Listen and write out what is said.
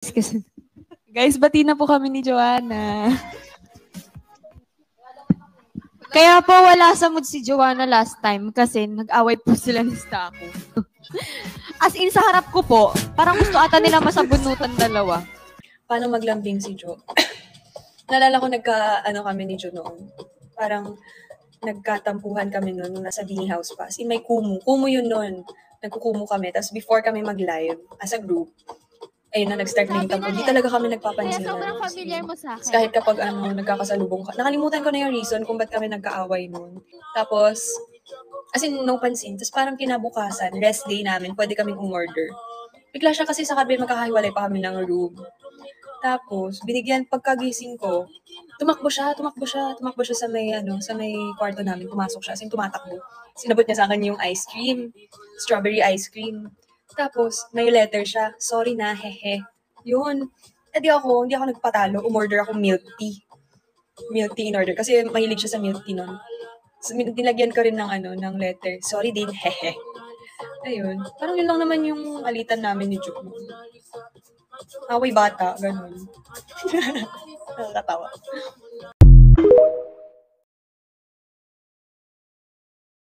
Kasi, guys, bati na po kami ni Joanna. Kaya po wala sa mood si Joanna last time kasi nag-away po sila ni Stako. As in, sa harap ko po, parang gusto ata nila masabunutan dalawa. Paano maglambing si Jo? Naalala ko kami ni Jo noon. Parang nagkatampuhan kami noon nung nasa Beanie House pa. As in, may kumu. Kumu yun noon. Nagkukumu kami. Tapos before kami mag-live as a group, ayun na, nag-start na yung tampo. Hindi talaga kami nagpapansin. Kaya sobrang familiar mo sa akin. Kahit kapag nagkakasalubong ka. Nakalimutan ko na yung reason kung ba't kami nagkaaway noon. Tapos, as in, no pansin. Tapos parang kinabukasan, rest day namin, pwede kaming umorder. Bigla siya kasi sa kabi, magkakahiwalay pa kami ng room. Tapos, binigyan, pagkagising ko, tumakbo siya sa may kwarto namin, pumasok siya, as in, tumatakbo. Sinabot niya sa akin yung ice cream, strawberry ice cream. Tapos, may letter siya, sorry na, hehe. Yun. Hindi ako nagpatalo, umorder ako milk tea. Milk tea in order, kasi mahilig siya sa milk tea nun. So, nilagyan ko rin ng letter, sorry din, hehe. Ayun. Parang yun lang naman yung alitan namin ni Jo. Away bata, ganun. Nakakatawa.